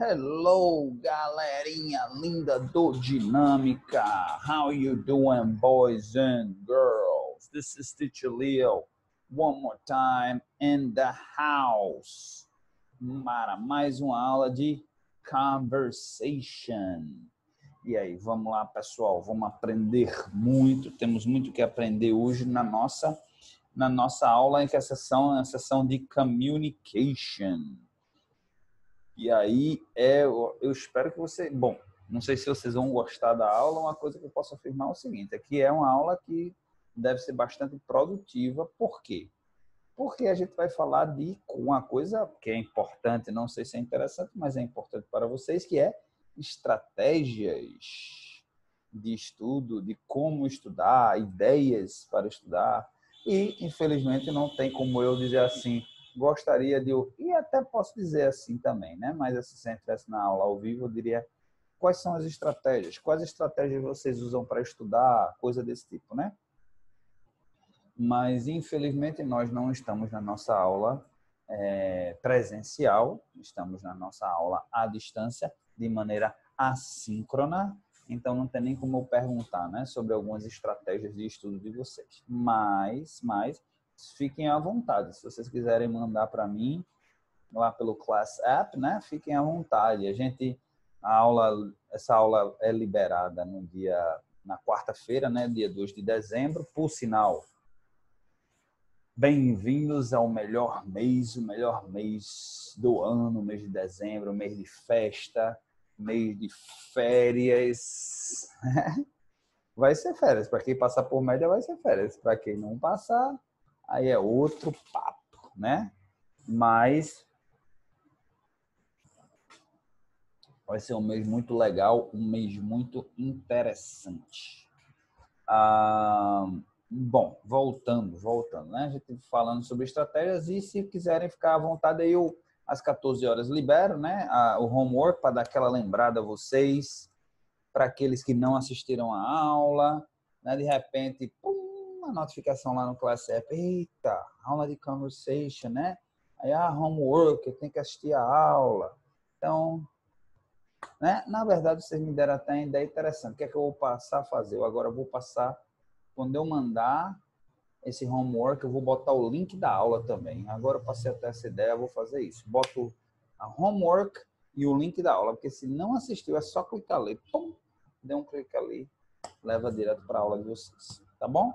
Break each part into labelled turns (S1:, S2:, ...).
S1: Hello, galerinha linda do Dinâmica. How you doing, boys and girls? This is Teacher Leo. One more time in the house. Para mais uma aula de conversation. E aí, vamos lá, pessoal. Vamos aprender muito. Temos muito que aprender hoje na nossa aula, que é a sessão de communication. E aí, eu espero que você... Bom, não sei se vocês vão gostar da aula. Uma coisa que eu posso afirmar é o seguinte, é que é uma aula que deve ser bastante produtiva. Por quê? Porque a gente vai falar de uma coisa que é importante, não sei se é interessante, mas é importante para vocês, que é estratégias de estudo, de como estudar, ideias para estudar. E, infelizmente, não tem como eu dizer assim, gostaria de... E até posso dizer assim também, né? Mas se você estivesse na aula ao vivo, eu diria quais são as estratégias, quais estratégias vocês usam para estudar, coisa desse tipo, né? Mas, infelizmente, nós não estamos na nossa aula presencial, estamos na nossa aula à distância, de maneira assíncrona, então não tem nem como eu perguntar, né, sobre algumas estratégias de estudo de vocês. Mas fiquem à vontade, se vocês quiserem mandar para mim, lá pelo Class App, né, fiquem à vontade. Essa aula é liberada na quarta-feira, né, dia 2 de dezembro, por sinal. Bem-vindos ao melhor mês, o melhor mês do ano, mês de dezembro, mês de festa, mês de férias. Vai ser férias, para quem passar por média vai ser férias, para quem não passar, aí é outro papo, né? Mas vai ser um mês muito legal, um mês muito interessante. Bom, voltando, né? A gente falando sobre estratégias e se quiserem ficar à vontade aí eu às 14 horas libero, né? O homework para dar aquela lembrada a vocês, para aqueles que não assistiram a aula, né? De repente, pum, uma notificação lá no Class App, eita, aula de conversation, né? Aí, homework, eu tenho que assistir a aula. Então, né? Na verdade, vocês me deram até uma ideia interessante. O que é que eu vou passar a fazer? Eu agora vou passar... Quando eu mandar esse homework, eu vou botar o link da aula também. Agora eu passei até essa ideia, eu vou fazer isso. Boto a homework e o link da aula, porque se não assistiu, é só clicar ali. Pum, dê um clique ali, leva direto para a aula de vocês. Tá bom?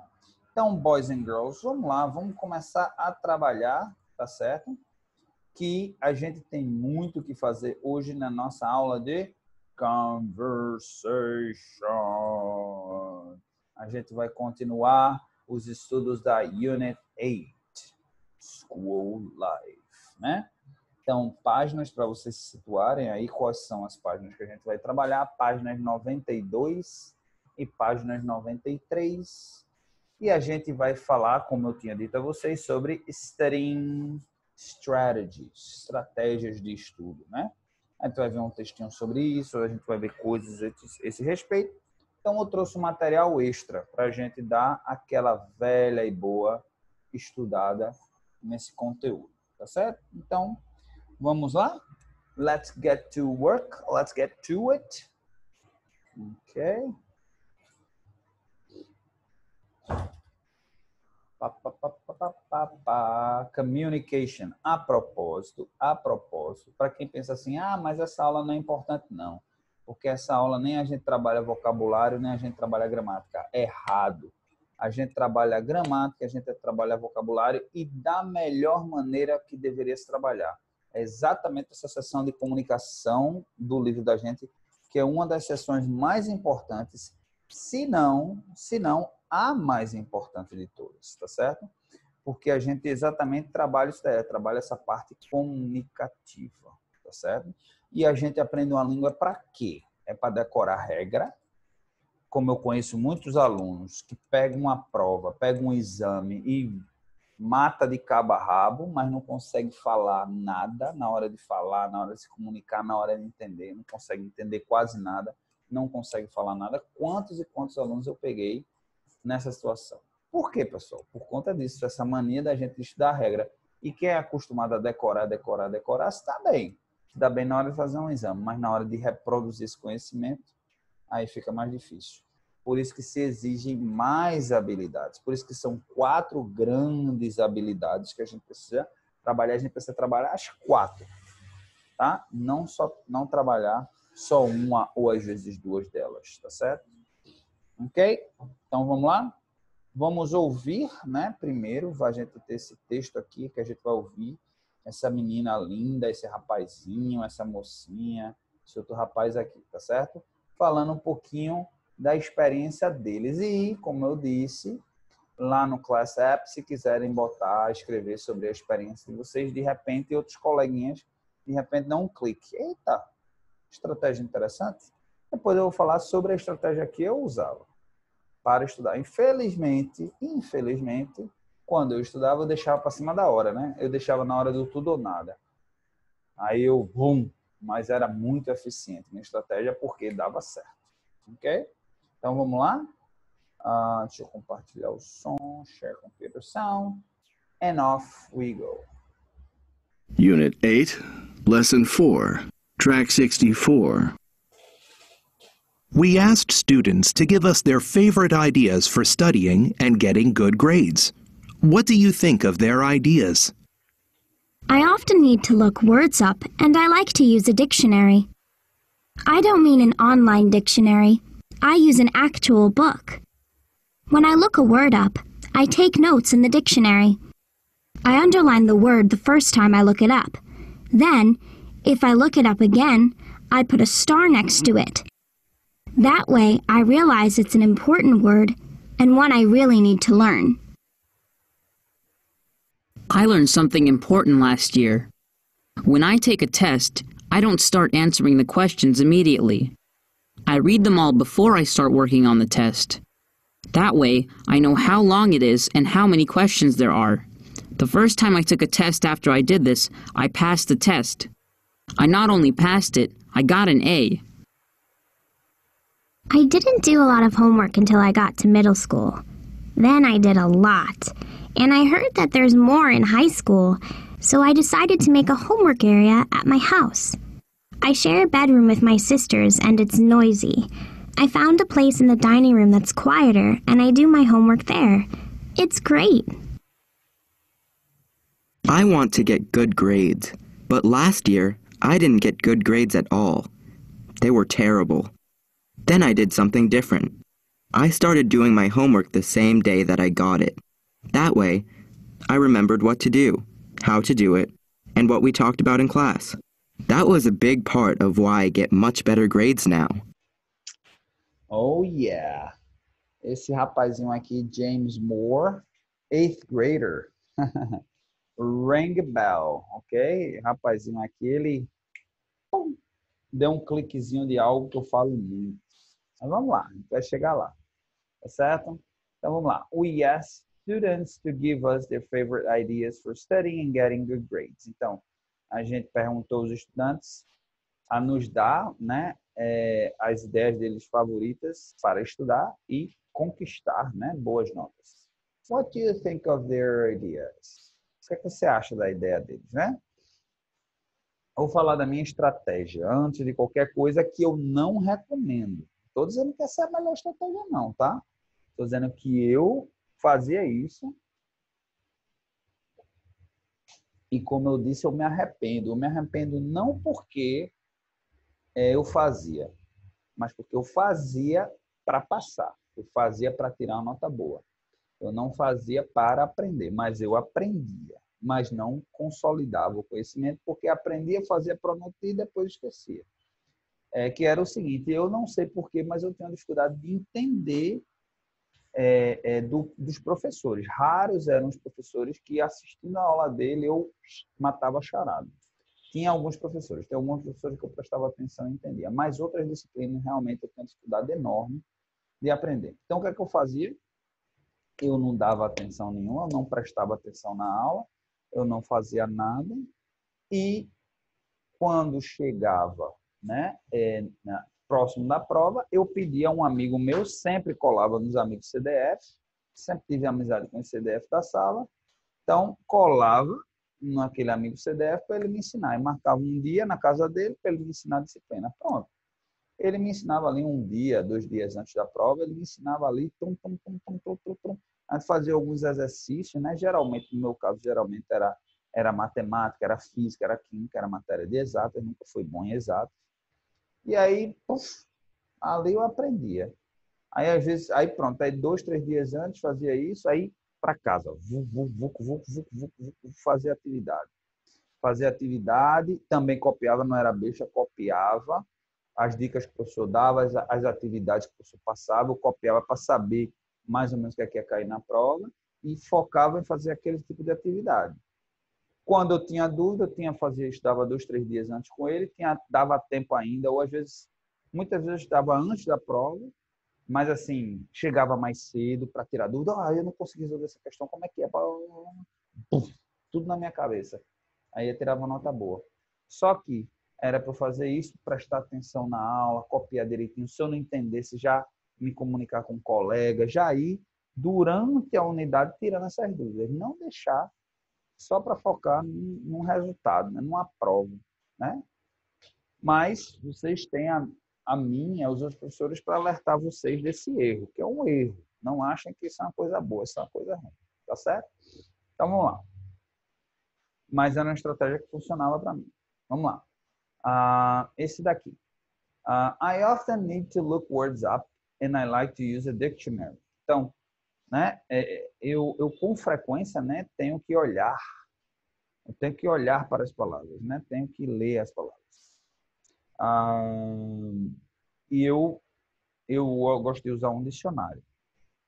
S1: Então, boys and girls, vamos lá, vamos começar a trabalhar, tá certo? Que a gente tem muito o que fazer hoje na nossa aula de conversation. A gente vai continuar os estudos da Unit 8, School Life, né? Então, páginas para vocês se situarem aí, quais são as páginas que a gente vai trabalhar? Páginas 92 e páginas 93. E a gente vai falar, como eu tinha dito a vocês, sobre studying strategies, estratégias de estudo, né? A gente vai ver um textinho sobre isso, a gente vai ver coisas a esse respeito. Então, eu trouxe um material extra para a gente dar aquela velha e boa estudada nesse conteúdo, tá certo? Então, vamos lá? Let's get to work. Let's get to it. Ok. Communication. A propósito, para quem pensa assim, mas essa aula não é importante, não. Porque essa aula nem a gente trabalha vocabulário, nem a gente trabalha gramática. Errado. A gente trabalha gramática, a gente trabalha vocabulário e da melhor maneira que deveria se trabalhar. É exatamente essa sessão de comunicação do livro da gente, que é uma das sessões mais importantes, se não a mais importante de todas, tá certo? Porque a gente exatamente trabalha essa parte comunicativa, tá certo? E a gente aprende uma língua para quê? É para decorar regra. Como eu conheço muitos alunos que pegam uma prova, pegam um exame e mata de cabo a rabo, mas não consegue falar nada na hora de falar, na hora de se comunicar, na hora de entender, não consegue entender quase nada, não consegue falar nada. Quantos e quantos alunos eu peguei nessa situação? Por quê, pessoal? Por conta disso, essa mania da gente estudar a regra. E quem é acostumado a decorar, está bem. se dá bem na hora de fazer um exame, mas na hora de reproduzir esse conhecimento, aí fica mais difícil. Por isso que se exigem mais habilidades. Por isso que são 4 grandes habilidades que a gente precisa trabalhar. A gente precisa trabalhar as 4, tá? Não trabalhar só uma ou às vezes 2 delas, tá certo? Ok? Então vamos lá? Vamos ouvir, né? Primeiro, a gente ter esse texto aqui que a gente vai ouvir. Essa menina linda, esse rapazinho, essa mocinha, esse outro rapaz aqui, tá certo? Falando um pouquinho da experiência deles. E, como eu disse, lá no Class App, se quiserem botar, escrever sobre a experiência de vocês, de repente, outros coleguinhas, de repente, dão um clique. Eita, estratégia interessante. Depois eu vou falar sobre a estratégia que eu usava para estudar. Infelizmente, quando eu estudava, eu deixava para cima da hora, né? Eu deixava na hora do tudo ou nada. Aí eu, mas era muito eficiente minha estratégia porque dava certo. Ok? Então, vamos lá? Deixa eu compartilhar o som, share computer sound, and off we go.
S2: Unit 8, Lesson 4, Track 64. We asked students to give us their favorite ideas for studying and getting good grades. What do you think of their ideas?
S3: I often need to look words up, and I like to use a dictionary. I don't mean an online dictionary. I use an actual book. When I look a word up, I take notes in the dictionary. I underline the word the first time I look it up. Then, if I look it up again, I put a star next to it. That way, I realize it's an important word and one I really need to learn.
S4: I learned something important last year. When I take a test, I don't start answering the questions immediately. I read them all before I start working on the test. That way, I know how long it is and how many questions there are. The first time I took a test after I did this, I passed the test. I not only passed it, I got an A.
S3: I didn't do a lot of homework until I got to middle school. Then I did a lot. And I heard that there's more in high school, so I decided to make a homework area at my house. I share a bedroom with my sisters, and it's noisy. I found a place in the dining room that's quieter, and I do my homework there. It's great.
S5: I want to get good grades, but last year, I didn't get good grades at all. They were terrible. Then I did something different. I started doing my homework the same day that I got it. That way, I remembered what to do, how to do it, and what we talked about in class. That was a big part of why I get much better grades now.
S1: Oh, yeah. Esse rapazinho aqui, James Moore, 8th grader. Ring a bell, ok? Rapazinho aqui, ele deu um cliquezinho de algo que eu falo muito. Mas vamos lá, a gente vai chegar lá. Tá certo? Então vamos lá. We ask students to give us their favorite ideas for studying and getting good grades. Então, a gente perguntou aos estudantes a nos dar, né, as ideias deles favoritas para estudar e conquistar, né, boas notas. What do you think of their ideas? O que é que você acha da ideia deles, né? Vou falar da minha estratégia antes de qualquer coisa que eu não recomendo. Estou dizendo que essa é a melhor estratégia não, tá? Estou dizendo que eu fazia isso e, como eu disse, eu me arrependo. Eu me arrependo não porque eu fazia, mas porque eu fazia para passar. Eu fazia para tirar uma nota boa. Eu não fazia para aprender, mas eu aprendia, mas não consolidava o conhecimento, porque aprendia, fazia para notar e depois esquecia. Que era o seguinte, eu não sei porquê, mas eu tenho dificuldade de entender dos professores. Raros eram os professores que, assistindo a aula dele, eu matava a charada. Tinha alguns professores, tem alguns professores que eu prestava atenção e entendia, mas outras disciplinas realmente eu tenho dificuldade enorme de aprender. Então, o que é que eu fazia? Eu não dava atenção nenhuma, eu não prestava atenção na aula, eu não fazia nada e quando chegava, né, próximo da prova, eu pedia a um amigo meu, sempre colava nos amigos CDF, sempre tive amizade com o CDF da sala, então colava naquele amigo CDF para ele me ensinar. Eu marcava um dia na casa dele para ele me ensinar a disciplina. Pronto. Ele me ensinava ali um dia, 2 dias antes da prova, ele me ensinava ali, a fazer alguns exercícios, né? Geralmente, no meu caso, era matemática, era física, era química, era matéria de exatas, nunca fui bom em exatas. E aí, ali eu aprendia. Aí, às vezes, aí pronto, aí 2, 3 dias antes fazia isso, aí para casa, fazer atividade. Fazer atividade, também copiava, não era besta, copiava as dicas que o professor dava, as atividades que o professor passava, eu copiava para saber mais ou menos o que ia cair na prova e focava em fazer aquele tipo de atividade. Quando eu tinha dúvida, estudava 2, 3 dias antes com ele, dava tempo ainda, ou às vezes, muitas vezes eu estudava antes da prova, mas assim, chegava mais cedo para tirar dúvida. Eu não consegui resolver essa questão, como é que é? Tudo na minha cabeça. Aí eu tirava uma nota boa. Só que era para fazer isso, prestar atenção na aula, copiar direitinho. Se eu não entendesse, já me comunicar com um colega, já ir durante a unidade tirando essas dúvidas. Não deixar só para focar num resultado, né? Numa prova, né? Mas vocês têm a mim, os outros professores, para alertar vocês desse erro, que é um erro. Não achem que isso é uma coisa boa, isso é uma coisa ruim. Tá certo? Então, vamos lá. Mas era uma estratégia que funcionava para mim. Vamos lá. Esse daqui. I often need to look words up and I like to use a dictionary. Então, né, eu com frequência, né, tenho que olhar. Eu tenho que olhar para as palavras, né? Tenho que ler as palavras. E eu gosto de usar um dicionário.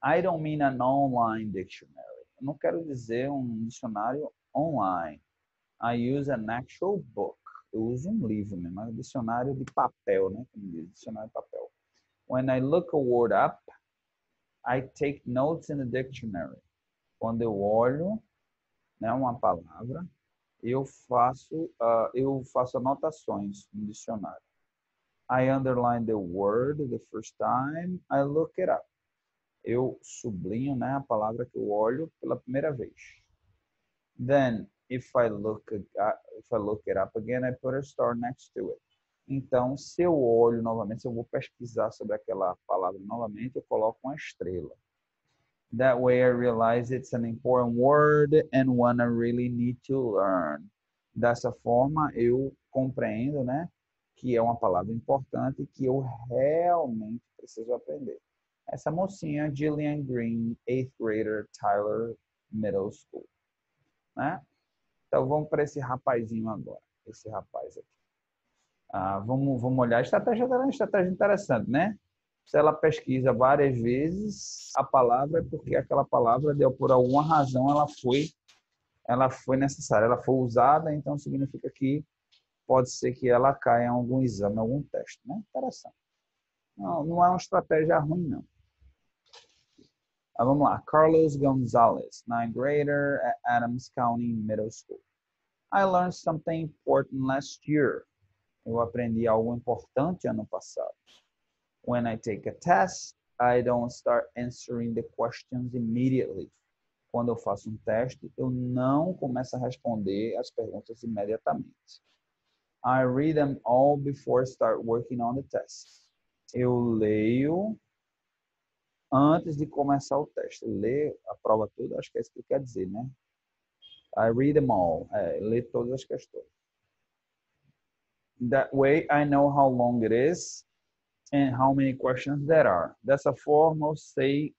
S1: I don't mean an online dictionary. Eu não quero dizer um dicionário online. I use an actual book. Eu uso um livro mesmo, um dicionário de papel, né? Como diz, dicionário de papel. When I look a word up, I take notes in the dictionary. Quando eu olho, né, uma palavra, eu faço anotações no dicionário. I underline the word the first time I look it up. Eu sublinho, né, a palavra que eu olho pela primeira vez. Then, if I look it up again, I put a star next to it. Então, se eu olho novamente, se eu vou pesquisar sobre aquela palavra novamente, eu coloco uma estrela. That way I realize it's an important word and one I really need to learn. Dessa forma, eu compreendo, né, que é uma palavra importante que eu realmente preciso aprender. Essa mocinha, Gillian Green, 8th grader, Tyler Middle School. Né? Então, vamos para esse rapazinho agora. Esse rapaz aqui. Vamos olhar. A estratégia é uma estratégia interessante, né? Se ela pesquisa várias vezes a palavra, é porque aquela palavra, por alguma razão, ela foi necessária, ela foi usada, então significa que pode ser que ela caia em algum exame, em algum teste, né? Interessante. Não é uma estratégia ruim, não. Vamos lá. Carlos Gonzalez, 9th grader at Adams County Middle School. I learned something important last year. Eu aprendi algo importante ano passado. When I take a test, I don't start answering the questions immediately. Quando eu faço um teste, eu não começo a responder as perguntas imediatamente. I read them all before I start working on the test. Eu leio antes de começar o teste. Ler a prova toda, acho que é isso que quer dizer, né? I read them all. Ler todas as questões. That way, I know how long it is and how many questions there are. Dessa forma, eu sei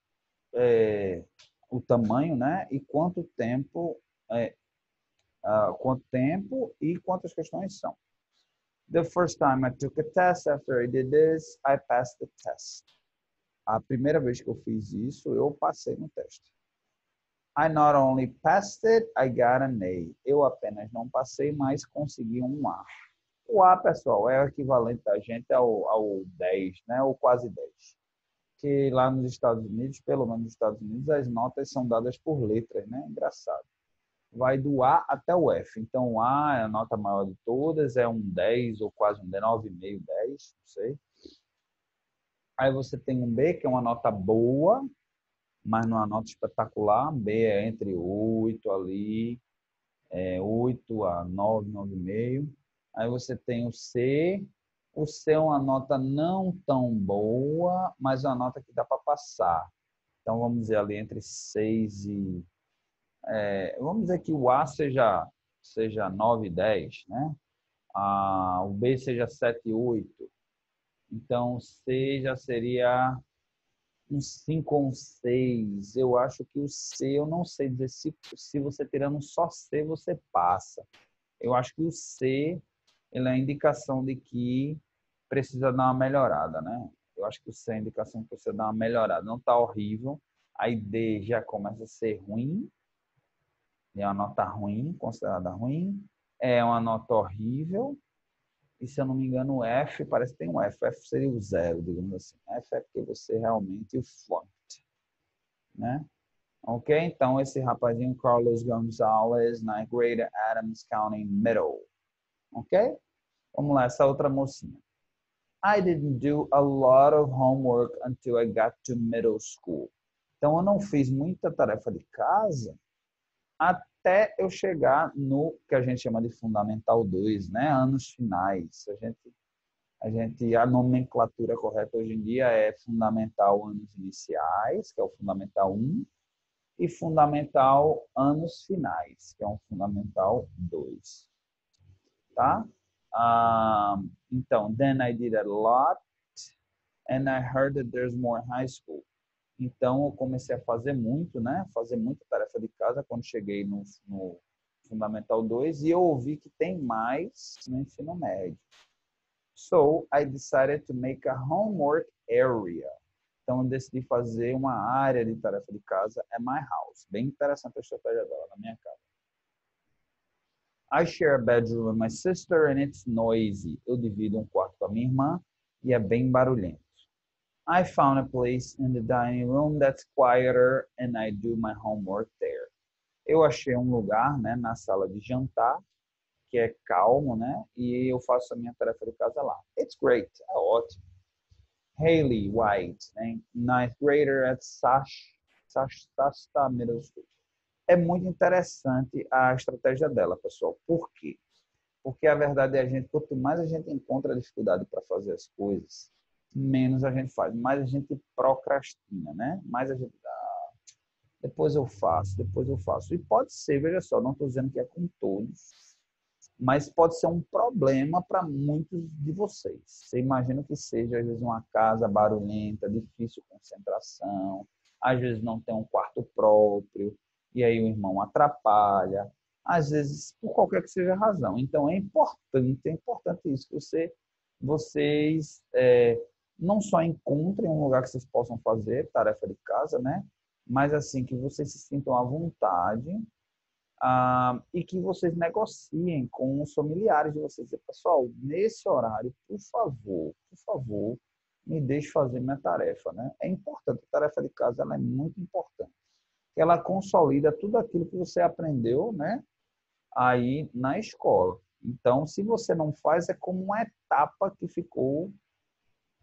S1: o tamanho, né? E quanto tempo e quantas questões são. The first time I took a test, after I did this, I passed the test. A primeira vez que eu fiz isso, eu passei no teste. I not only passed it, I got an A. Eu apenas não passei, mas consegui um A. O A, pessoal, é o equivalente da gente ao 10, né? Ou quase 10. Que lá nos Estados Unidos, pelo menos nos Estados Unidos, as notas são dadas por letras, né? Engraçado. Vai do A até o F. Então, o A é a nota maior de todas, é um 10 ou quase um 9,5, 10, não sei. Aí você tem um B, que é uma nota boa, mas não é uma nota espetacular. B é entre 8 ali, 8 a 9, 9,5. Aí você tem o C. O C é uma nota não tão boa, mas uma nota que dá para passar. Então, vamos dizer ali entre 6 e... vamos dizer que o A seja 9 e 10, né? O B seja 7 e 8. Então, o C já seria um 5 ou um 6. Eu acho que o C, eu não sei dizer se você tirando só C, você passa. Eu acho que o C, ele é a indicação de que precisa dar uma melhorada, né? Eu acho que o C é a indicação que você dá uma melhorada. Não está horrível. Aí D já começa a ser ruim. É uma nota ruim, considerada ruim. É uma nota horrível. E se eu não me engano, o F, parece que tem um F. O F seria o 0, digamos assim. F é porque você realmente o flunked, né? Ok? Então, esse rapazinho, Carlos Gonzalez, na Greater Adams County Middle. Ok? Vamos lá, essa outra mocinha. I didn't do a lot of homework until I got to middle school. Então, eu não fiz muita tarefa de casa até eu chegar no que a gente chama de Fundamental 2, né? Anos finais. A nomenclatura correta hoje em dia é Fundamental Anos Iniciais, que é o Fundamental 1, e Fundamental Anos Finais, que é um Fundamental 2. Tá? Então, then I did a lot, and I heard that there's more high school. Então, eu comecei a fazer muito, né? Fazer muita tarefa de casa quando cheguei no Fundamental 2 e eu ouvi que tem mais no ensino médio. So, I decided to make a homework area. Então, eu decidi fazer uma área de tarefa de casa at my house. Bem interessante a estratégia dela na minha casa. I share a bedroom with my sister and it's noisy. Eu divido um quarto com a minha irmã e é bem barulhento. I found a place in the dining room that's quieter and I do my homework there. Eu achei um lugar, né, na sala de jantar que é calmo, né, e eu faço a minha tarefa de casa lá. It's great, é ótimo. Haley White, né, ninth grader at Shasta Middle School. É muito interessante a estratégia dela, pessoal. Por quê? Porque a verdade é quanto mais a gente encontra dificuldade para fazer as coisas, menos a gente faz, mais a gente procrastina, né? Mais a gente depois eu faço. E pode ser, veja só, não estou dizendo que é com todos, mas pode ser um problema para muitos de vocês. Você imagina que seja, às vezes, uma casa barulhenta, difícil concentração, às vezes não tem um quarto próprio, e aí o irmão atrapalha, às vezes por qualquer que seja a razão. Então, é importante isso, que vocês não só encontrem um lugar que vocês possam fazer tarefa de casa, né? Mas assim, que vocês se sintam à vontade e que vocês negociem com os familiares de vocês. Pessoal, nesse horário, por favor, me deixe fazer minha tarefa, né? É importante, a tarefa de casa ela é muito importante. Ela consolida tudo aquilo que você aprendeu, né? Aí na escola. Então, se você não faz, é como uma etapa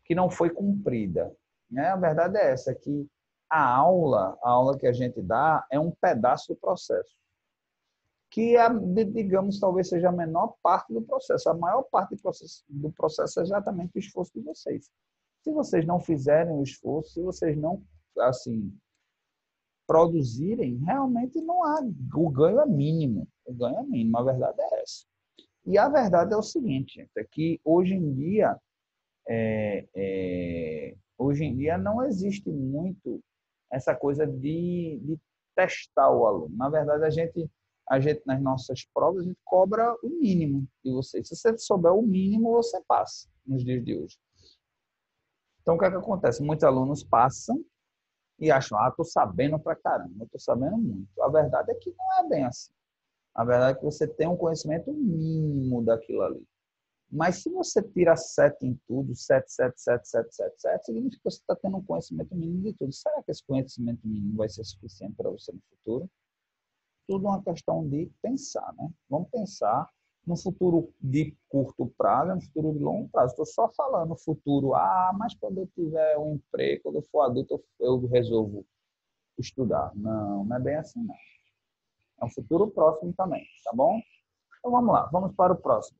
S1: que não foi cumprida, né? A verdade é essa, que a aula que a gente dá é um pedaço do processo, que digamos, talvez seja a menor parte do processo. A maior parte do processo é exatamente o esforço de vocês. Se vocês não fizerem o esforço, se vocês não, assim, produzirem, realmente não há, o ganho é mínimo. A verdade é essa. E a verdade é o seguinte, gente, é que hoje em dia não existe muito essa coisa de testar o aluno. Na verdade, a gente nas nossas provas, a gente cobra o mínimo de você. Se você souber o mínimo, você passa nos dias de hoje. Então, o que é que acontece? Muitos alunos passam e acham, estou sabendo pra caramba, estou sabendo muito. A verdade é que não é bem assim. A verdade é que você tem um conhecimento mínimo daquilo ali. Mas se você tira 7 em tudo, 7, significa que você está tendo um conhecimento mínimo de tudo. Será que esse conhecimento mínimo vai ser suficiente para você no futuro? Tudo é uma questão de pensar, né? Vamos pensar no futuro de curto prazo, no futuro de longo prazo. Estou só falando no futuro, mas quando eu tiver um emprego, quando eu for adulto, eu resolvo estudar. Não é bem assim, não. É um futuro próximo também, tá bom? Então vamos lá, vamos para o próximo.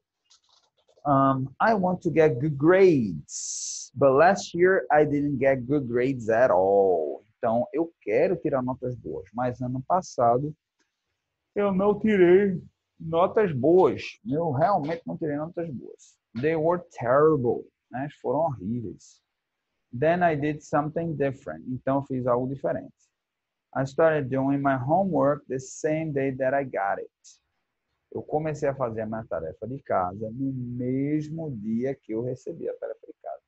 S1: I want to get good grades, but last year I didn't get good grades at all. Então, eu quero tirar notas boas, mas ano passado eu não tirei notas boas. Eu realmente não tirei notas boas. They were terrible, né? Foram horríveis. Then I did something different. Então, eu fiz algo diferente. I started doing my homework the same day that I got it. Eu comecei a fazer a minha tarefa de casa no mesmo dia que eu recebi a tarefa de casa.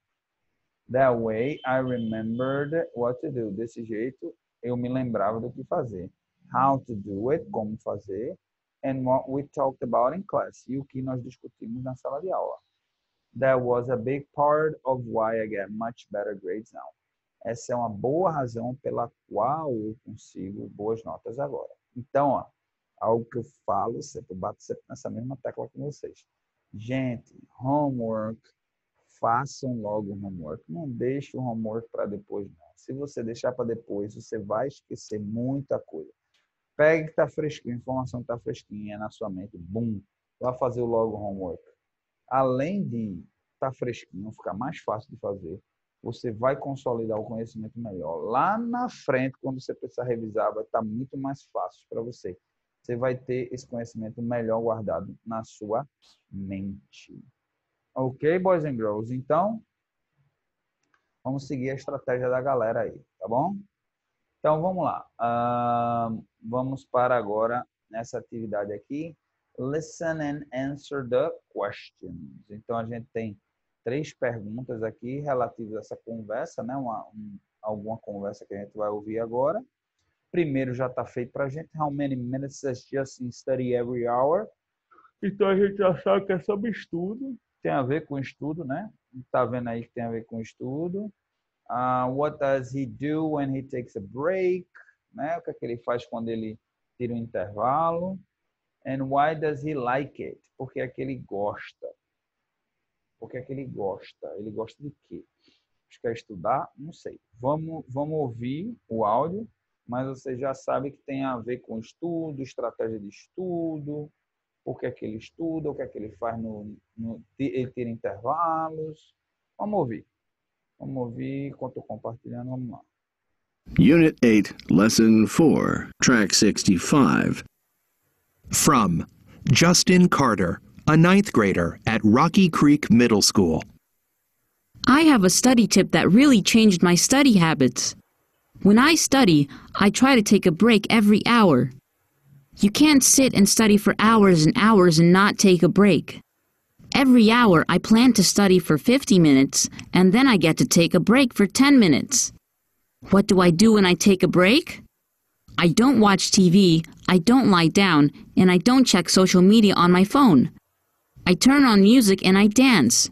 S1: That way, I remembered what to do. Desse jeito, eu me lembrava do que fazer. How to do it, como fazer, and what we talked about in class, e o que nós discutimos na sala de aula. That was a big part of why I get much better grades now. Essa é uma boa razão pela qual eu consigo boas notas agora. Então, ó, algo que eu falo sempre, eu bato sempre nessa mesma tecla com vocês. Gente, homework, façam logo o homework. Não deixe o homework para depois, não. Se você deixar para depois, você vai esquecer muita coisa. Pegue que está fresquinho, a informação está fresquinha na sua mente. Bum, vá fazer logo o homework. Além de estar fresquinho, ficar mais fácil de fazer, você vai consolidar o conhecimento melhor. Lá na frente, quando você precisar revisar, vai estar muito mais fácil para você. Você vai ter esse conhecimento melhor guardado na sua mente. Ok, boys and girls? Então, vamos seguir a estratégia da galera aí, tá bom? Então, vamos lá. Vamos para agora nessa atividade aqui. Listen and answer the questions. Então, a gente tem 3 perguntas aqui relativas a essa conversa, né? Alguma conversa que a gente vai ouvir agora. Primeiro já está feito para a gente. How many minutes does Justin study every hour? Então, a gente já sabe que é sobre estudo. Tem a ver com estudo, né? Está vendo aí que tem a ver com estudo. What does he do when he takes a break? Né? O que é que ele faz quando ele tira um intervalo? And why does he like it? Por que é que ele gosta? Por que é que ele gosta? Ele gosta de quê? Quer estudar? Não sei. Vamos ouvir o áudio, mas você já sabe que tem a ver com estudo, estratégia de estudo, por que é que ele estuda, o que é que ele faz ele tira intervalos. Vamos ouvir. Vamos ouvir enquanto eu estou compartilhando. Vamos lá.
S2: Unit 8, Lesson 4, Track 65. From Justin Carter, a 9th grader at Rocky Creek Middle School.
S4: I have a study tip that really changed my study habits. When I study, I try to take a break every hour. You can't sit and study for hours and hours and not take a break. Every hour, I plan to study for 50 minutes, and then I get to take a break for 10 minutes. What do I do when I take a break? I don't watch TV, I don't lie down, and I don't check social media on my phone. I turn on music and I dance.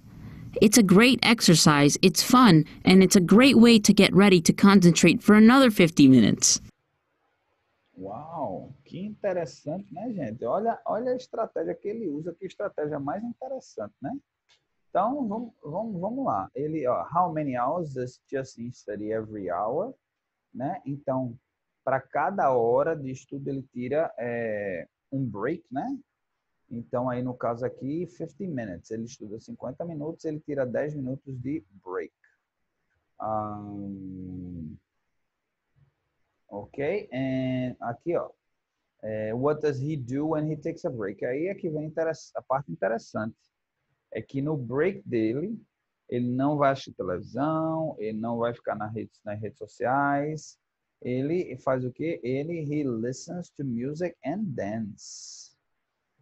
S4: It's a great exercise, it's fun, and it's a great way to get ready to concentrate for another 50 minutes.
S1: Uau, que interessante, né, gente? Olha a estratégia que ele usa, que estratégia mais interessante, né? Então, vamos lá. Ele, how many hours does Justin study every hour? Né? Então, para cada hora de estudo, ele tira um break, né? Então, aí no caso aqui, 50 minutes. Ele estuda 50 minutos, ele tira 10 minutos de break. Ok? E aqui, ó. What does he do when he takes a break? Aí é que vem a parte interessante. É que no break dele, ele não vai assistir televisão, ele não vai ficar nas redes sociais. Ele faz o quê? He listens to music and dance.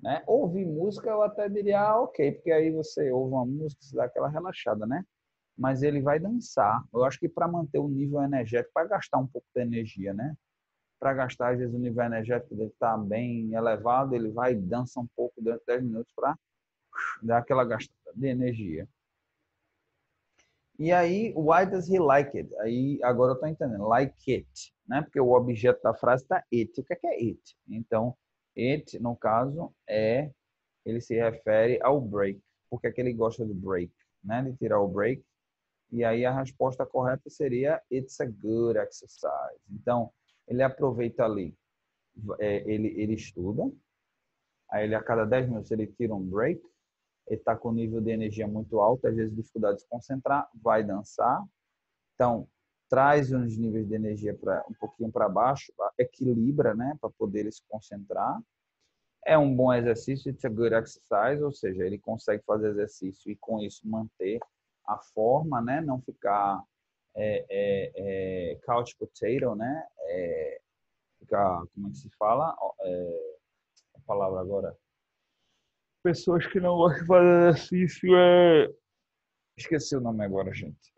S1: Né? Ouvir música eu até diria, ok, porque aí você ouve uma música, você dá aquela relaxada, né? Mas ele vai dançar. Eu acho que para manter o nível energético, para gastar um pouco de energia, né? Para gastar, às vezes, o nível energético dele está bem elevado, ele vai e dança um pouco durante 10 minutos para dar aquela gastada de energia. E aí, why does he like it? Aí, agora eu estou entendendo. Like it, né? Porque o objeto da frase está it. O que é it? Então, it, no caso, ele se refere ao break. Por que é que ele gosta do break? Né? De tirar o break. E aí, a resposta correta seria it's a good exercise. Então, ele aproveita ali ele estuda, aí ele a cada 10 minutos ele tira um break, ele está com nível de energia muito alto, às vezes dificuldade de se concentrar, vai dançar, então traz uns níveis de energia um pouquinho para baixo, equilibra, né, para poder ele se concentrar. É um bom exercício, it's a good exercise, ou seja, ele consegue fazer exercício e com isso manter a forma, né, não ficar couch potato, né, ficar, como é que se fala, a palavra agora, pessoas que não gostam de fazer exercício, esqueci o nome agora, gente,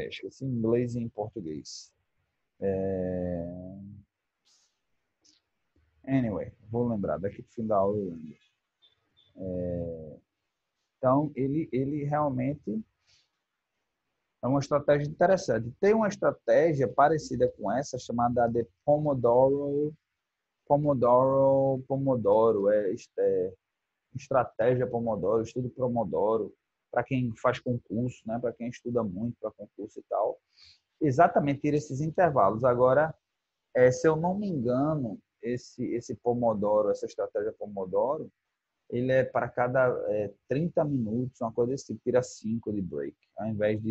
S1: esqueci em inglês e em português. Anyway, vou lembrar, daqui pro fim da aula eu lembro. Então, ele realmente é uma estratégia interessante. Tem uma estratégia parecida com essa, chamada de Pomodoro, estratégia Pomodoro, estudo Pomodoro, para quem faz concurso, né? Para quem estuda muito para concurso e tal. Exatamente, tira esses intervalos. Agora, se eu não me engano, esse Pomodoro, essa estratégia Pomodoro, ele é para cada 30 minutos, uma coisa assim, tira 5 de break, ao invés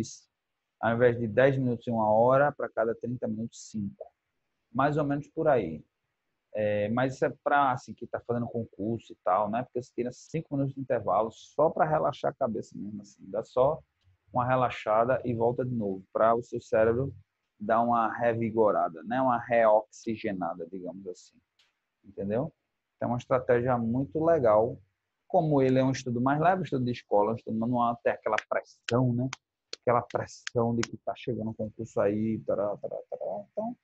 S1: de 10 minutos em uma hora, para cada 30 minutos, 5. Mais ou menos por aí. Mas isso é para assim, que está fazendo concurso e tal, né? Porque você tira 5 minutos de intervalo só para relaxar a cabeça mesmo, assim. Dá só uma relaxada e volta de novo, para o seu cérebro dar uma revigorada, né? Uma reoxigenada, digamos assim. Entendeu? É uma estratégia muito legal. Como ele é um estudo mais leve, um estudo de escola, um estudo manual, tem aquela pressão, né? Aquela pressão de que está chegando um concurso aí, tará, tará, tará. Então,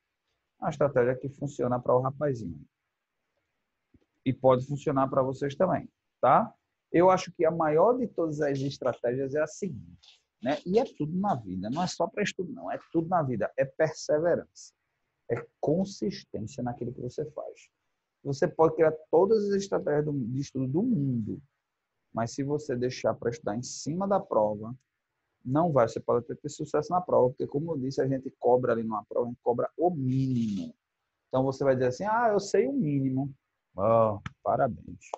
S1: é uma estratégia que funciona para o rapazinho. E pode funcionar para vocês também, tá? Eu acho que a maior de todas as estratégias é a seguinte, né? E é tudo na vida, não é só para estudo, não. É tudo na vida. É perseverança. É consistência naquilo que você faz. Você pode criar todas as estratégias de estudo do mundo, mas se você deixar para estudar em cima da prova, não vai. Você pode ter sucesso na prova, porque, como eu disse, a gente cobra ali numa prova, a gente cobra o mínimo. Então, você vai dizer assim, eu sei o mínimo. Oh, parabéns.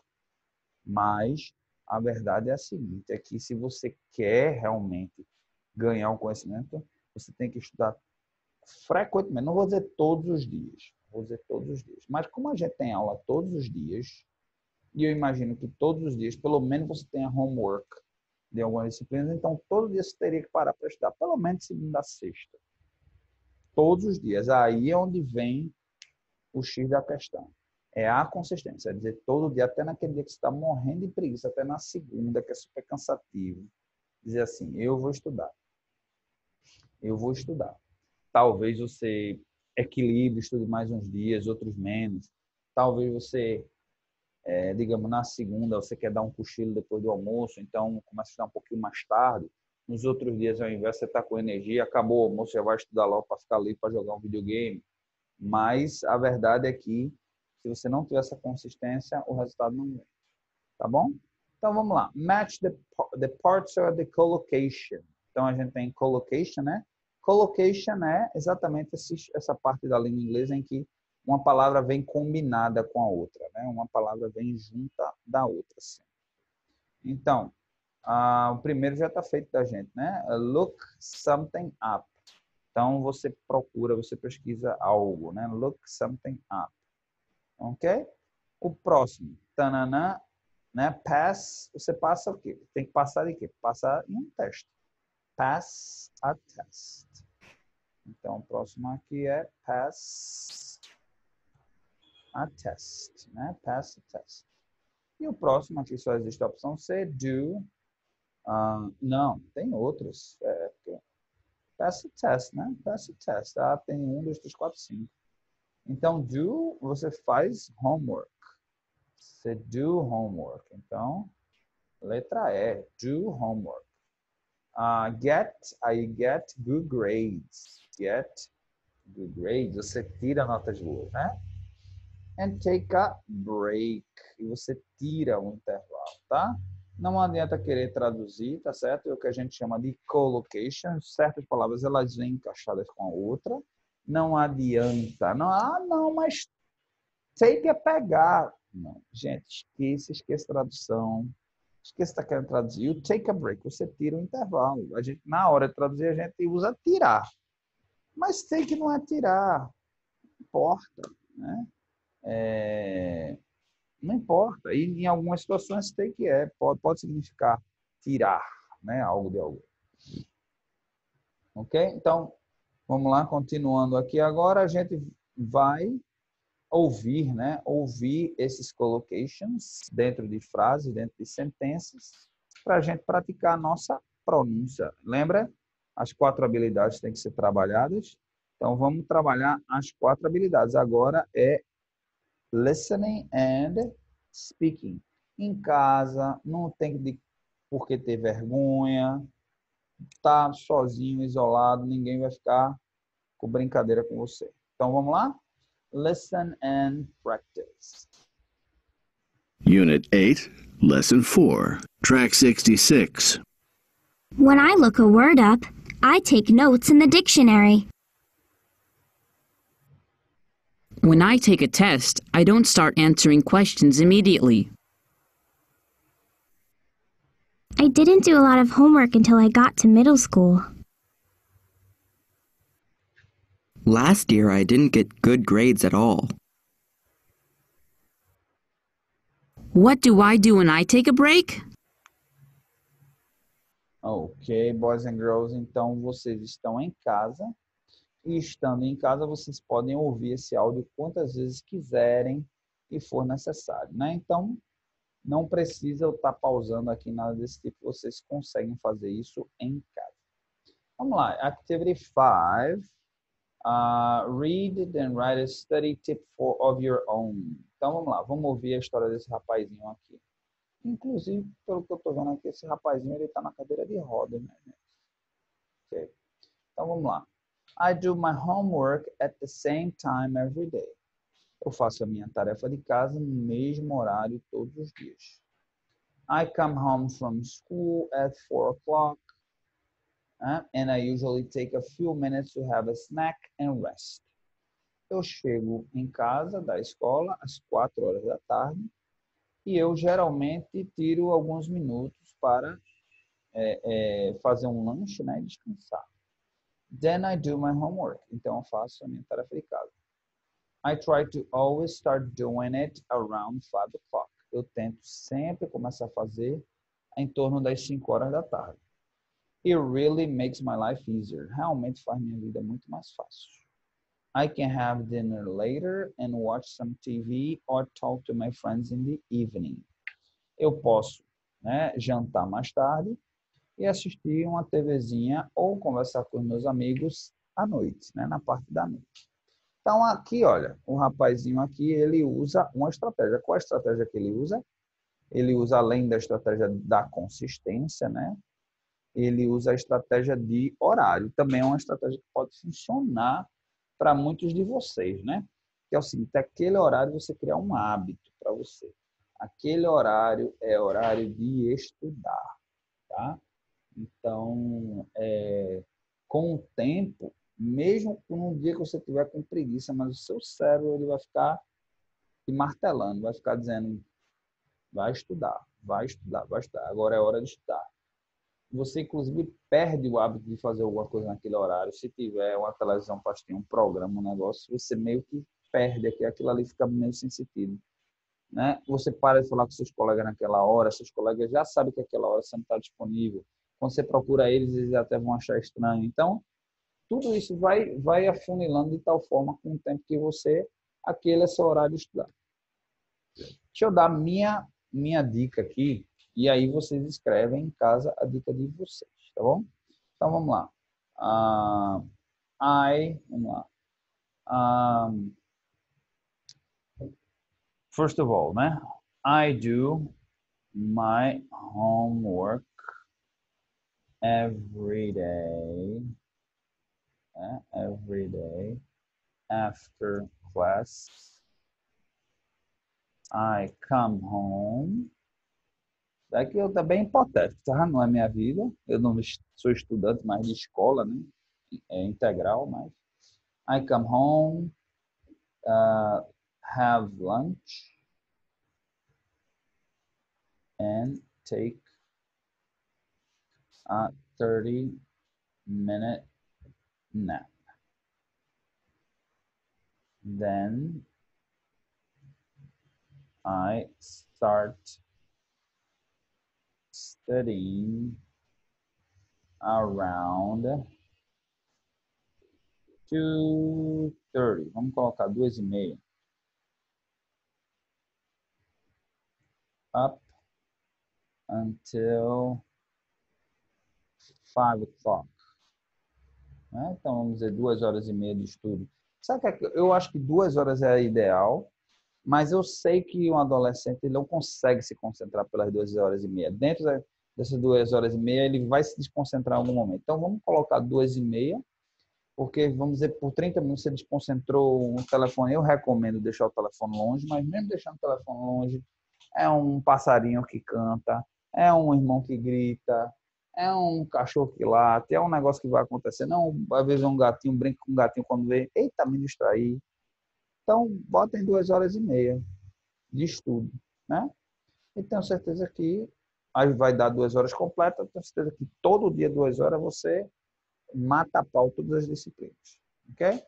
S1: Mas a verdade é a seguinte, é que se você quer realmente ganhar um conhecimento, você tem que estudar frequentemente. Não vou dizer todos os dias, vou dizer todos os dias. Mas como a gente tem aula todos os dias, e eu imagino que todos os dias, pelo menos você tenha homework de algumas disciplinas, então todo dia você teria que parar para estudar, pelo menos segunda a sexta. Todos os dias. Aí é onde vem o X da questão. É a consistência, é dizer, todo dia, até naquele dia que você está morrendo de preguiça, até na segunda, que é super cansativo, dizer assim, eu vou estudar. Eu vou estudar. Talvez você equilibre, estude mais uns dias, outros menos. Talvez você, digamos, na segunda, você quer dar um cochilo depois do almoço, então começa a estudar um pouquinho mais tarde. Nos outros dias, ao invés de você estar com energia, acabou o almoço, já vai estudar logo para ficar livre para jogar um videogame. Mas a verdade é que, se você não tiver essa consistência, o resultado não vem. Tá bom? Então, vamos lá. Match the parts of the collocation. Então, a gente tem collocation, né? Collocation é exatamente essa parte da língua inglesa em que uma palavra vem combinada com a outra, né? Uma palavra vem junta da outra. Assim. Então, o primeiro já está feito da gente, né? Look something up. Então, você procura, você pesquisa algo, né? Look something up. Ok? O próximo, tananã, né? Pass, você passa o quê? Tem que passar de quê? Passar em um teste. Pass a test. Então, o próximo aqui é pass a test, né? Pass a test. E o próximo aqui só existe a opção C, do. Não, tem outros. Pass a test, né? Pass a test. Tem 1, 2, 3, 4, 5. Então, do, você faz homework. Você do homework. Então, letra E, do homework. Get good grades. Get good grades. Você tira notas boas, né? And take a break. E você tira um intervalo, tá? Não adianta querer traduzir, tá certo? É o que a gente chama de collocation. Certas palavras, elas vêm encaixadas com a outra. Não adianta. Não, mas Take é pegar. Não, gente, esqueça a tradução. Esqueça que está querendo traduzir. You take a break. Você tira um intervalo. A gente, na hora de traduzir, a gente usa tirar. Mas take não é tirar. Não importa, né? Não importa. E em algumas situações take pode significar tirar, né? Algo de algo. Ok? Então, vamos lá, continuando aqui. Agora a gente vai ouvir, né? Ouvir esses collocations dentro de frases, dentro de sentenças, para a gente praticar a nossa pronúncia. Lembra? As 4 habilidades têm que ser trabalhadas. Então, vamos trabalhar as 4 habilidades. Agora é listening and speaking. Em casa, não tem por que ter vergonha. Tá sozinho, isolado, ninguém vai ficar com brincadeira com você. Então, vamos lá? Listen and practice.
S2: Unit 8, Lesson 4, Track 66.
S3: When I look a word up, I take notes in the dictionary.
S4: When I take a test, I don't start answering questions immediately.
S3: I didn't do a lot of homework until I got to middle school.
S5: Last year I didn't get good grades at all.
S4: What do I do when I take a break?
S1: Ok, boys and girls, então vocês estão em casa e estando em casa vocês podem ouvir esse áudio quantas vezes quiserem e for necessário, né? Então, não precisa eu estar pausando aqui nada desse tipo, vocês conseguem fazer isso em casa. Vamos lá, Activity 5. Read and write a study tip of your own. Então, vamos lá, vamos ouvir a história desse rapazinho aqui. Inclusive, pelo que eu estou vendo aqui, esse rapazinho ele está na cadeira de roda, né, gente? Okay. Então, vamos lá. I do my homework at the same time every day. Eu faço a minha tarefa de casa no mesmo horário todos os dias. I come home from school at 4 o'clock. And I usually take a few minutes to have a snack and rest. Eu chego em casa da escola às 4 horas da tarde e eu geralmente tiro alguns minutos para fazer um lanche, né, e descansar. Then I do my homework. Então eu faço a minha tarefa de casa. I try to always start doing it around 5 o'clock. Eu tento sempre começar a fazer em torno das 5 horas da tarde. It really makes my life easier. Realmente faz minha vida muito mais fácil. I can have dinner later and watch some TV or talk to my friends in the evening. Eu posso, né, jantar mais tarde e assistir uma TVzinha ou conversar com os meus amigos à noite, né, na parte da noite. Então aqui, olha, o rapazinho aqui, ele usa uma estratégia. Qual a estratégia que ele usa? Ele usa, além da estratégia da consistência, né? Ele usa a estratégia de horário. Também é uma estratégia que pode funcionar para muitos de vocês, né? Que é o seguinte, aquele horário você criar um hábito para você. Aquele horário é horário de estudar, tá? Então, com o tempo, mesmo num dia que você tiver com preguiça, mas o seu cérebro ele vai ficar te martelando, vai ficar dizendo, vai estudar, vai estudar, vai estudar. Agora é hora de estudar. Você, inclusive, perde o hábito de fazer alguma coisa naquele horário. Se tiver uma televisão para assistir um programa, um negócio, você meio que perde aquilo ali, fica meio sem sentido, né? Você para de falar com seus colegas naquela hora, seus colegas já sabem que aquela hora você não está disponível. Quando você procura eles até vão achar estranho. Então, tudo isso vai afunilando de tal forma com o tempo que aquele é seu horário de estudar. Deixa eu dar minha dica aqui, e aí vocês escrevem em casa a dica de vocês, tá bom? Então, vamos lá. Vamos lá. First of all, né? I do my homework every day. Every day after class. I come home. Daqui eu também hipotético, tá? Não é minha vida. Eu não sou estudante mais de escola, né? É integral, mas I come home, have lunch and take a 30-minute nap. Then I start studying around 2:30. Vamos colocar 2:30. Up until 5 o'clock. Né? Então, vamos dizer 2h30 de estudo. Sabe que eu acho que 2 horas é ideal, mas eu sei que um adolescente ele não consegue se concentrar pelas 2h30. Dentro dessas 2h30, ele vai se desconcentrar em algum momento. Então, vamos colocar 2:30, porque, vamos dizer, por 30 minutos você desconcentrou no telefone. Eu recomendo deixar o telefone longe, mas mesmo deixando o telefone longe, é um passarinho que canta, é um irmão que grita, é um cachorro que late, é um negócio que vai acontecer. Não, às vezes um gatinho brinca com um gatinho quando vê, eita, me distraí. Então, botem 2h30 de estudo, né? E tenho certeza que aí vai dar 2 horas completas. Tenho certeza que todo dia, 2 horas, você mata a pau todas as disciplinas, ok?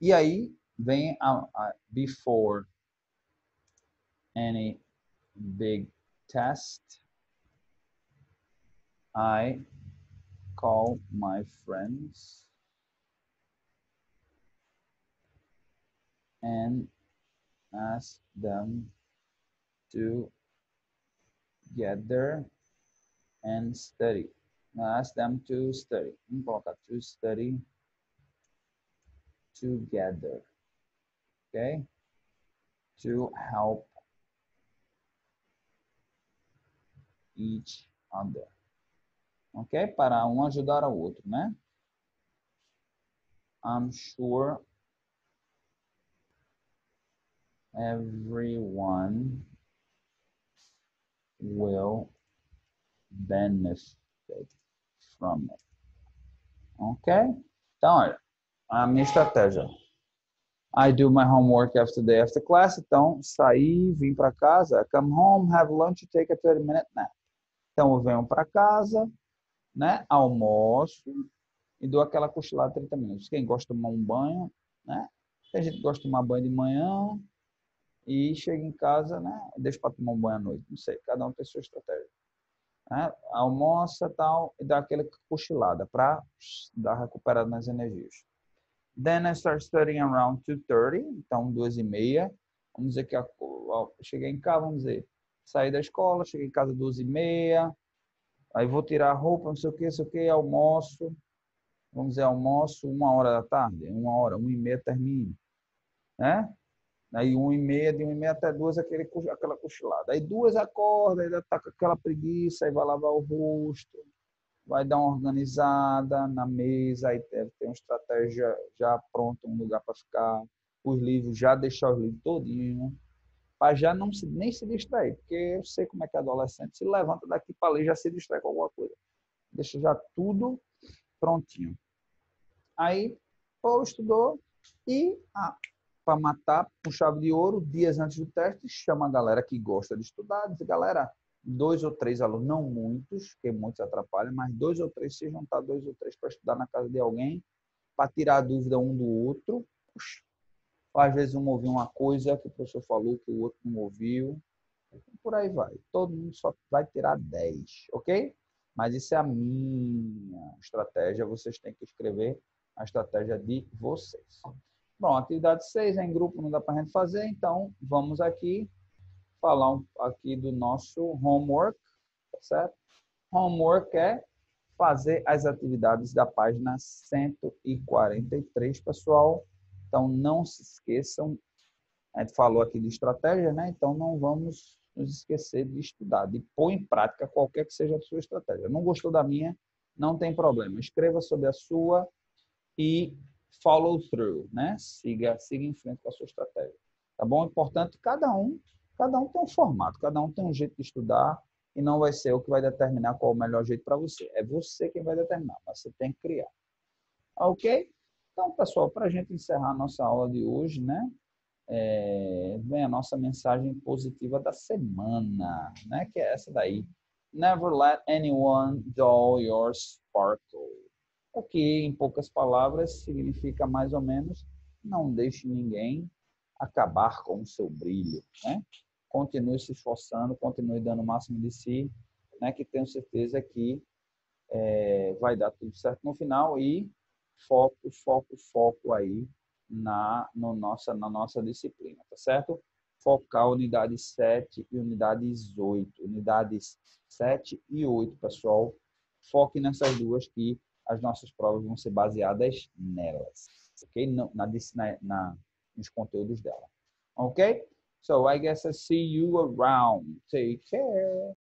S1: E aí vem a before any big test, I call my friends and ask them to gather and study. Ask them to study. Vamos colocar to study together. Okay? To help each other. Ok? Para um ajudar ao outro, né? I'm sure everyone will benefit from it. Ok? Então, olha, a minha estratégia. I do my homework after class. Então, saí, vim para casa, come home, have lunch, take a 30-minute nap. Então, eu venho para casa, né? Almoço e dou aquela cochilada de 30 minutos. Quem gosta de tomar um banho, né? Tem gente que gosta de tomar banho de manhã e chega em casa, né? Deixa para tomar um banho à noite. Não sei, cada um tem sua estratégia. Né? Almoça tal, e dá aquela cochilada para dar recuperada nas energias. Then I start studying around 2:30, então 2:30. Vamos dizer que cheguei em casa, vamos dizer, saí da escola, cheguei em casa 2:30, aí vou tirar a roupa, não sei o que, almoço, vamos dizer, almoço 1h da tarde, 1h, 1:30 termino, né? Aí 1:30, de 1:30 até 2, aquela cochilada. Aí 2 acorda, ainda tá com aquela preguiça, aí vai lavar o rosto, vai dar uma organizada na mesa, aí deve ter uma estratégia já pronta, um lugar para ficar, os livros, já deixar os livros todinho, para já nem se distrair, porque eu sei como é que adolescente se levanta daqui para ali, já se distrai com alguma coisa. Deixa já tudo prontinho. Aí, pô, estudou e, para matar com chave de ouro, dias antes do teste, chama a galera que gosta de estudar, diz, galera, 2 ou 3 alunos, não muitos, porque muitos atrapalham, mas 2 ou 3, se juntar 2 ou 3 para estudar na casa de alguém, para tirar a dúvida um do outro. Puxa, às vezes um ouviu uma coisa que o professor falou que o outro não ouviu, por aí vai. Todo mundo só vai tirar 10, ok? Mas isso é a minha estratégia, vocês têm que escrever a estratégia de vocês. Bom, atividade 6 é em grupo, não dá para a gente fazer, então vamos aqui falar aqui do nosso homework, tá certo? Homework é fazer as atividades da página 143, pessoal. Então, não se esqueçam, a gente falou aqui de estratégia, né? Então, não vamos nos esquecer de estudar, de pôr em prática qualquer que seja a sua estratégia. Não gostou da minha? Não tem problema. Escreva sobre a sua e follow through, né? Siga em frente com a sua estratégia. Tá bom? Importante, cada um tem um formato, cada um tem um jeito de estudar e não vai ser o que vai determinar qual é o melhor jeito para você. É você quem vai determinar, mas você tem que criar. Ok? Então, pessoal, para a gente encerrar a nossa aula de hoje, né? Vem a nossa mensagem positiva da semana, né? Que é essa daí. Never let anyone dull your sparkle. O que, em poucas palavras, significa mais ou menos: não deixe ninguém acabar com o seu brilho, né? Continue se esforçando, continue dando o máximo de si, né? Que tenho certeza que vai dar tudo certo no final. E foco, foco, foco aí na nossa disciplina, tá certo? Focar unidades 7 e unidades 8. Unidades 7 e 8, pessoal. Foque nessas duas que as nossas provas vão ser baseadas nelas, ok? Nos conteúdos dela, ok? So I guess I see you around. Take care.